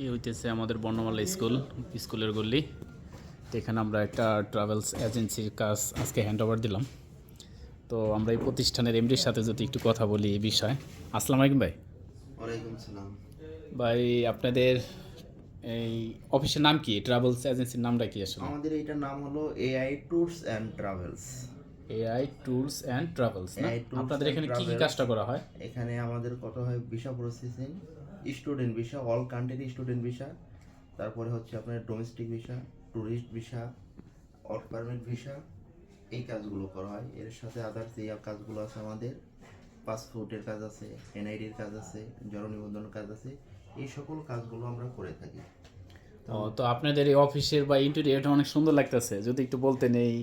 এই হইতেছে আমাদের বর্ণমালা স্কুলের গল্লি। তো এখানে আমরা একটা ট্রাভেলস এজেন্সির কাজ আজকে হ্যান্ড ওভার দিলাম। তো আমরা এই প্রতিষ্ঠানের এমডির সাথে যদি একটু কথা বলি এই বিষয়ে। আসসালামু আলাইকুম ভাই। ওয়ালাইকুম সালাম। ভাই, আপনাদের এই অফিসের নাম কি? ট্রাভেলস এজেন্সির নামটা কি আসলে? আমাদের এইটার নাম হলো AI tours and travels. AI tours and travels না? এআই ট্যুরস আপনাদের অ্যান্ড এখানে কি কি ট্রাভেলস। কাজটা করা হয়? এখানে আমাদের কত হয় visa processing, student visa, all country student visa, তারপরে হচ্ছে আপনার domestic visa, tourist visa, work permit visa, এই কাজগুলো করা হয়। এর সাথে আদার্স এই কাজগুলো আছে আমাদের। পাসপোর্টের কাজ আছে, এনআইডির কাজ আছে, জন্ম নিবন্ধনের কাজ আছে। এই সকল কাজগুলো আমরা করে থাকি। তো আপনাদের এই অফিসের বা ইন্টেরিয়রটা অনেক সুন্দর লাগতেছে, যদি একটু বলতেন এই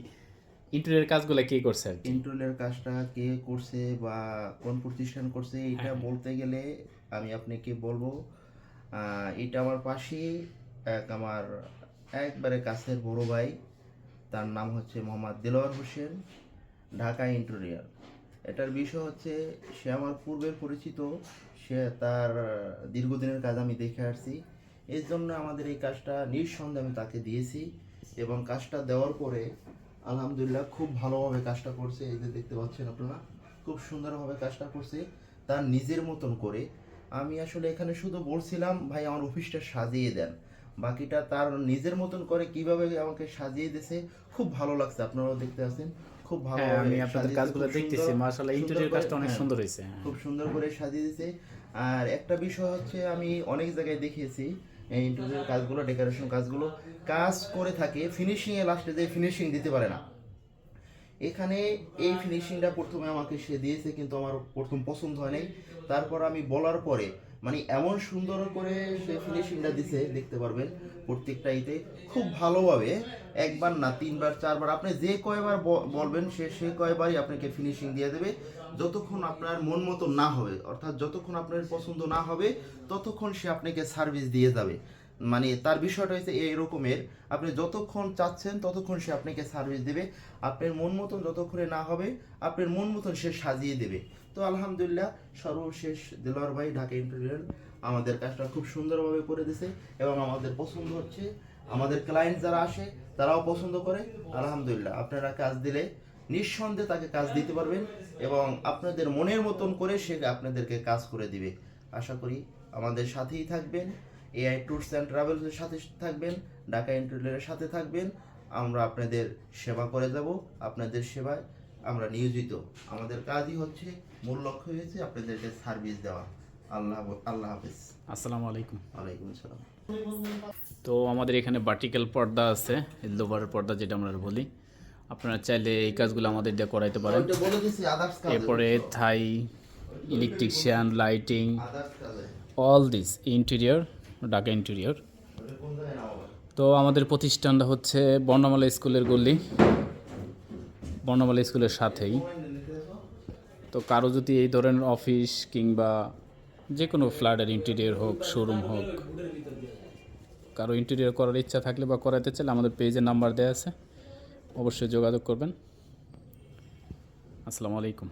ইন্টেরিয়র কাজগুলো কে করছে আর কি? ইন্টুলের কাজটা কে করছে বা কোন প্রতিষ্ঠান করছে এটা বলতে গেলে আমি আপনাকে বলবো, এটা আমার পাশেই আমার একবারে কাছের বড় ভাই, তার নাম হচ্ছে মোহাম্মদ দেলোয়ার হোসেন, ঢাকা ইন্টেরিয়র। এটার বিষয় হচ্ছে সে আমার পূর্বের পরিচিত, সে তার দীর্ঘদিনের কাজ আমি দেখে আসছি। এর জন্য আমাদের এই কাজটা নিঃসন্দেহে আমি তাকে দিয়েছি এবং কাজটা দেওয়ার পরে আলহামদুলিল্লাহ খুব ভালোভাবে কাজটা করছে। এই যে দেখতে পাচ্ছেন আপনারা, খুব সুন্দরভাবে কাজটা করছে তার নিজের মতন করে। আমি আসলে এখানে শুধু বলছিলাম ভাই আমার অফিসটা সাজিয়ে দেন, বাকিটা তার নিজের মতন করে কিভাবে আমাকে সাজিয়ে দিয়েছে খুব ভালো লাগছে। আপনারাও দেখতে আছেন খুব হ্যাঁ, ভালোভাবে আমি আপনাদের সাজিয়েছে, কাজগুলো খুব দেখতেছি, সুন্দর মাশাআল্লাহ সুন্দর ইন্টেরিয়র করে, কাজটা অনেক হ্যাঁ, সুন্দর হয়েছে। খুব সুন্দর করে সাজিয়ে দিয়েছে। আর একটা বিষয় হচ্ছে আমি অনেক জায়গায় দেখিয়েছি এই ইন্টেরিয়র কাজগুলো, ডেকোরেশন কাজগুলো কাজ করে থাকে, ফিনিশিংয়ে লাস্টে যে ফিনিশিং দিতে পারে না। এখানে এই ফিনিশিংটা প্রথমে আমাকে সে দিয়েছে কিন্তু আমার প্রথম পছন্দ হয় নাই। তারপর আমি বলার পরে মানে এমন সুন্দর করে সে ফিনিশিংটা দিছে, দেখতে পারবেন প্রত্যেকটা ইতে খুব ভালোভাবে, একবার না তিনবার চারবার, আপনি যে কয়বার বলবেন সে কয়বারই আপনাকে ফিনিশিং দিয়ে দেবে। যতক্ষণ আপনার মন মতো না হবে, অর্থাৎ যতক্ষণ আপনার পছন্দ না হবে ততক্ষণ সে আপনাকে সার্ভিস দিয়ে যাবে। মানে তার বিষয়টা হচ্ছে এই রকমের, আপনি যতক্ষণ চাচ্ছেন ততক্ষণ সে আপনাকে সার্ভিস দেবে। আপনার মন মতন যতক্ষণে না হবে আপনার মন মতন সে সাজিয়ে দেবে। তো আলহামদুলিল্লাহ সর্বশেষ দেলোয়ার ভাই ঢাকা ইন্টেরিয়র আমাদের কাজটা খুব সুন্দরভাবে করে দিয়েছে এবং আমাদের পছন্দ হচ্ছে। আমাদের ক্লায়েন্ট যারা আসে তারাও পছন্দ করে। আলহামদুলিল্লাহ আপনারা কাজ দিলে নিঃসন্দেহে তাকে কাজ দিতে পারবেন এবং আপনাদের মনের মতন করে সে আপনাদেরকে কাজ করে দিবে। আশা করি আমাদের সাথেই থাকবেন, এআই ট্যুরস অ্যান্ড ট্রাভেলসের সাথে থাকবেন, ঢাকা ইন্টেরিয়রের সাথে থাকবেন। আমরা আপনাদের সেবা করে যাব, আপনাদের সেবায় আমরা নিয়োজিত। আমাদের কাজই হচ্ছে, মূল লক্ষ্য হয়েছে আপনাদেরকে সার্ভিস দেওয়া। আল্লাহ আল্লাহ হাফেজ। আসসালামু আলাইকুম। ওয়ালাইকুম আসসালাম। তো আমাদের এখানে ভার্টিক্যাল পর্দা আছে, লোভারের পর্দা যেটা আমরা বলি। আপনারা চাইলে এই কাজগুলো আমাদের দিয়ে করাইতে পারেন। ওইটা বলে দিছি আদার্স কাজ, এরপরে থাই, ইলেকট্রিশিয়ান, লাইটিং, আদার্স কাজে all this interior, Dhaka interior. ওটা কোন জায়গায় নামাবো? তো আমাদের প্রতিষ্ঠানটা হচ্ছে বর্ণমালা স্কুলের গল্লি, বর্ণমালা স্কুলের সাথেই। তো কারো যদি এই ধরনের অফিস কিংবা যে কোনো ফ্ল্যাটের ইন্টেরিয়র হোক, শোরুম হোক, কারো ইন্টেরিয়র করার ইচ্ছা থাকলে বা করাতে চাইলে আমাদের পেজে নাম্বার দেওয়া আছে, অবশ্যই যোগাযোগ করবেন। আসসালামু আলাইকুম।